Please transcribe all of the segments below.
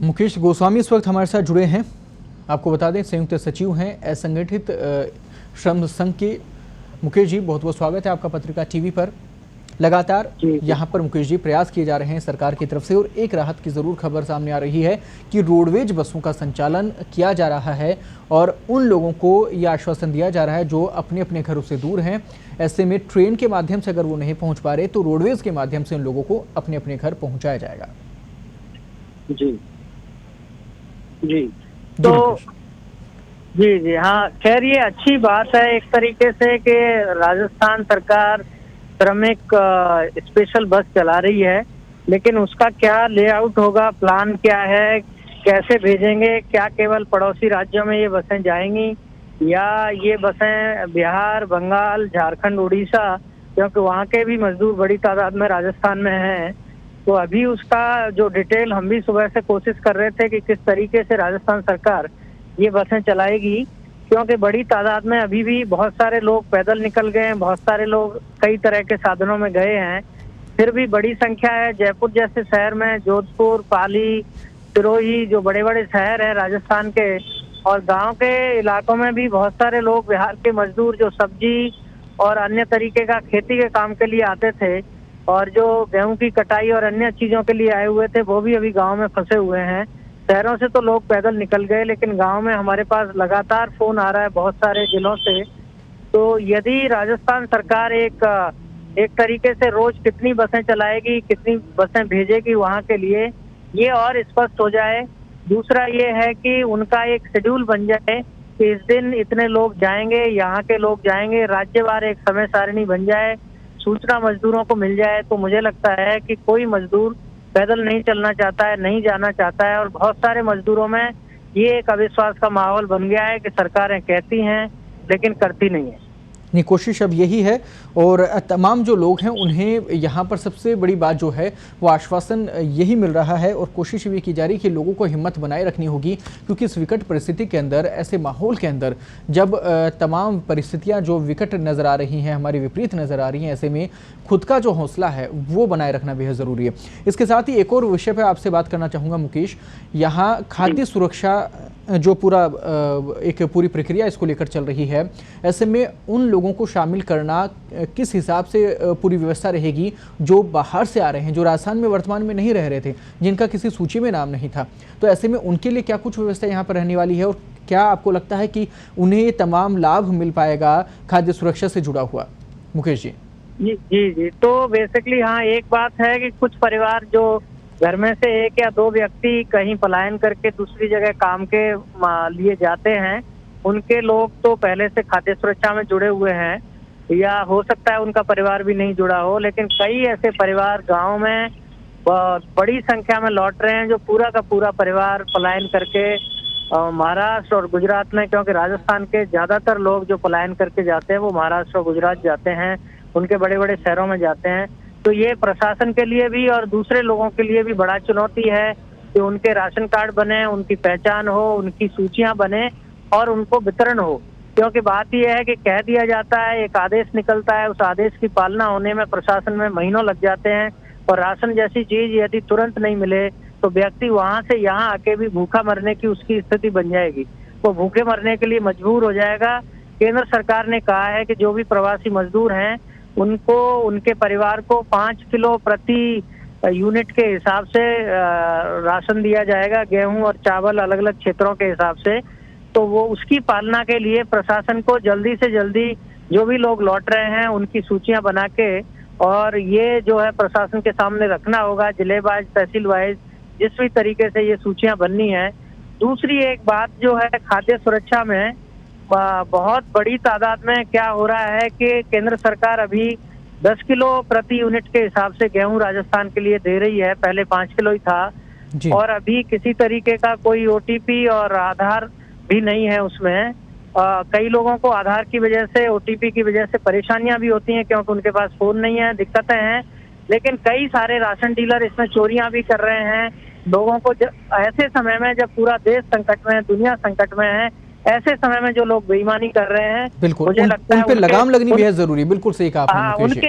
मुकेश गोस्वामी इस वक्त हमारे साथ जुड़े हैं। आपको बता दें संयुक्त सचिव हैं असंगठित श्रम संघ के। मुकेश जी, बहुत बहुत स्वागत है आपका पत्रिका टीवी पर। लगातार यहाँ पर मुकेश जी प्रयास किए जा रहे हैं सरकार की तरफ से, और एक राहत की ज़रूर खबर सामने आ रही है कि रोडवेज बसों का संचालन किया जा रहा है और उन लोगों को यह आश्वासन दिया जा रहा है जो अपने अपने घरों से दूर हैं। ऐसे में ट्रेन के माध्यम से अगर वो नहीं पहुँच पा रहे तो रोडवेज के माध्यम से उन लोगों को अपने अपने घर पहुँचाया जाएगा। जी जी तो जी हाँ, खैर ये अच्छी बात है एक तरीके से कि राजस्थान सरकार श्रमिक स्पेशल बस चला रही है, लेकिन उसका क्या लेआउट होगा, प्लान क्या है, कैसे भेजेंगे, क्या केवल पड़ोसी राज्यों में ये बसें जाएंगी या ये बसें बिहार, बंगाल, झारखंड, उड़ीसा, क्योंकि वहाँ के भी मजदूर बड़ी तादाद में राजस्थान में हैं। तो अभी उसका जो डिटेल हम भी सुबह से कोशिश कर रहे थे कि किस तरीके से राजस्थान सरकार ये बसें चलाएगी, क्योंकि बड़ी तादाद में अभी भी बहुत सारे लोग पैदल निकल गए हैं, बहुत सारे लोग कई तरह के साधनों में गए हैं। फिर भी बड़ी संख्या है जयपुर जैसे शहर में, जोधपुर, पाली, सिरोही, जो बड़े बड़े शहर हैं राजस्थान के, और गांव के इलाकों में भी बहुत सारे लोग बिहार के मजदूर जो सब्जी और अन्य तरीके का खेती के काम के लिए आते थे और जो गेहूं की कटाई और अन्य चीजों के लिए आए हुए थे, वो भी अभी गांव में फंसे हुए हैं। शहरों से तो लोग पैदल निकल गए, लेकिन गांव में हमारे पास लगातार फोन आ रहा है बहुत सारे जिलों से। तो यदि राजस्थान सरकार एक तरीके से रोज कितनी बसें चलाएगी, कितनी बसें भेजेगी वहां के लिए, ये और स्पष्ट हो जाए। दूसरा ये है कि उनका एक शेड्यूल बन जाए कि इस दिन इतने लोग जाएंगे, यहाँ के लोग जाएंगे, राज्यवार एक समय सारिणी बन जाए, सूचना मजदूरों को मिल जाए। तो मुझे लगता है कि कोई मजदूर पैदल नहीं चलना चाहता है, नहीं जाना चाहता है, और बहुत सारे मजदूरों में ये एक अविश्वास का माहौल बन गया है कि सरकारें कहती हैं लेकिन करती नहीं है। नहीं, कोशिश अब यही है, और तमाम जो लोग हैं उन्हें यहाँ पर सबसे बड़ी बात जो है वो आश्वासन यही मिल रहा है, और कोशिश भी की जा रही है कि लोगों को हिम्मत बनाए रखनी होगी, क्योंकि इस विकट परिस्थिति के अंदर, ऐसे माहौल के अंदर, जब तमाम परिस्थितियाँ जो विकट नज़र आ रही हैं, हमारी विपरीत नज़र आ रही हैं, ऐसे में खुद का जो हौसला है वो बनाए रखना बेहद ज़रूरी है। इसके साथ ही एक और विषय पर आपसे बात करना चाहूँगा मुकेश। यहाँ खाद्य सुरक्षा जो पूरी प्रक्रिया इसको लेकर चल रही है, ऐसे में उन लोगों को शामिल करना किस हिसाब से पूरी व्यवस्था रहेगी जो बाहर से आ रहे हैं, जो राजस्थान में वर्तमान में नहीं रह रहे थे, जिनका किसी सूची में नाम नहीं था, तो ऐसे में उनके लिए क्या कुछ व्यवस्था यहाँ पर रहने वाली है, और क्या आपको लगता है कि उन्हें ये तमाम लाभ मिल पाएगा खाद्य सुरक्षा से जुड़ा हुआ? मुकेश जी। जी तो बेसिकली हाँ, एक बात है कि कुछ परिवार जो घर में से एक या दो व्यक्ति कहीं पलायन करके दूसरी जगह काम के लिए जाते हैं, उनके लोग तो पहले से खाद्य सुरक्षा में जुड़े हुए हैं, या हो सकता है उनका परिवार भी नहीं जुड़ा हो, लेकिन कई ऐसे परिवार गांव में बड़ी संख्या में लौट रहे हैं जो पूरा का पूरा परिवार पलायन करके महाराष्ट्र और गुजरात में, क्योंकि राजस्थान के ज्यादातर लोग जो पलायन करके जाते हैं वो महाराष्ट्र और गुजरात जाते हैं, उनके बड़े बड़े शहरों में जाते हैं। तो ये प्रशासन के लिए भी और दूसरे लोगों के लिए भी बड़ा चुनौती है कि उनके राशन कार्ड बने, उनकी पहचान हो, उनकी सूचियां बने और उनको वितरण हो। क्योंकि बात यह है कि कह दिया जाता है, एक आदेश निकलता है, उस आदेश की पालना होने में प्रशासन में महीनों लग जाते हैं, और राशन जैसी चीज यदि तुरंत नहीं मिले तो व्यक्ति वहां से यहाँ आके भी भूखा मरने की उसकी स्थिति बन जाएगी, वो भूखे मरने के लिए मजबूर हो जाएगा। केंद्र सरकार ने कहा है कि जो भी प्रवासी मजदूर हैं उनको, उनके परिवार को 5 किलो प्रति यूनिट के हिसाब से राशन दिया जाएगा, गेहूं और चावल अलग अलग क्षेत्रों के हिसाब से। तो वो उसकी पालना के लिए प्रशासन को जल्दी से जल्दी जो भी लोग लौट रहे हैं उनकी सूचियां बना के, और ये जो है प्रशासन के सामने रखना होगा, जिले वाइज, तहसील वाइज, जिस भी तरीके से ये सूचियां बननी है। दूसरी एक बात जो है खाद्य सुरक्षा में, बहुत बड़ी तादाद में क्या हो रहा है कि केंद्र सरकार अभी 10 किलो प्रति यूनिट के हिसाब से गेहूं राजस्थान के लिए दे रही है, पहले 5 किलो ही था, और अभी किसी तरीके का कोई ओटीपी और आधार भी नहीं है उसमें। कई लोगों को आधार की वजह से, ओटीपी की वजह से परेशानियां भी होती हैं, क्योंकि उनके पास फोन नहीं है, दिक्कतें हैं। लेकिन कई सारे राशन डीलर इसमें चोरियां भी कर रहे हैं लोगों को। ऐसे समय में जब पूरा देश संकट में है, दुनिया संकट में है, ऐसे समय में जो लोग बेईमानी कर रहे हैं, बिल्कुल मुझे लगता है उन पे लगाम लगनी बेहद जरूरी। बिल्कुल सही कहा आपने।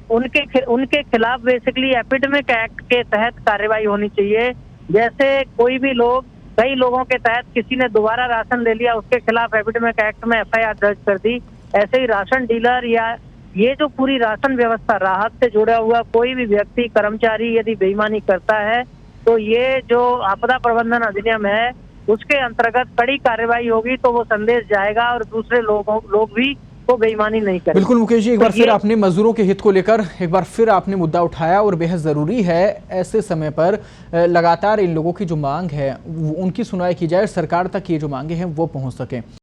उनके खिलाफ बेसिकली एपिडेमिक एक्ट के तहत कार्रवाई होनी चाहिए। जैसे कोई भी लोग कई लोगों के तहत किसी ने दोबारा राशन ले लिया, उसके खिलाफ एपिडेमिक एक्ट में एफआईआर दर्ज कर दी। ऐसे ही राशन डीलर या ये जो पूरी राशन व्यवस्था, राहत से जुड़ा हुआ कोई भी व्यक्ति, कर्मचारी यदि बेईमानी करता है तो ये जो आपदा प्रबंधन अधिनियम है उसके अंतर्गत कड़ी कार्रवाई होगी, तो वो संदेश जाएगा और दूसरे लोग भी वो बेईमानी नहीं करेंगे। बिल्कुल मुकेश जी, एक बार फिर आपने मजदूरों के हित को लेकर एक बार फिर आपने मुद्दा उठाया और बेहद ज़रूरी है ऐसे समय पर लगातार इन लोगों की जो मांग है उनकी सुनवाई की जाए, सरकार तक ये जो मांगे हैं वो पहुंच सके।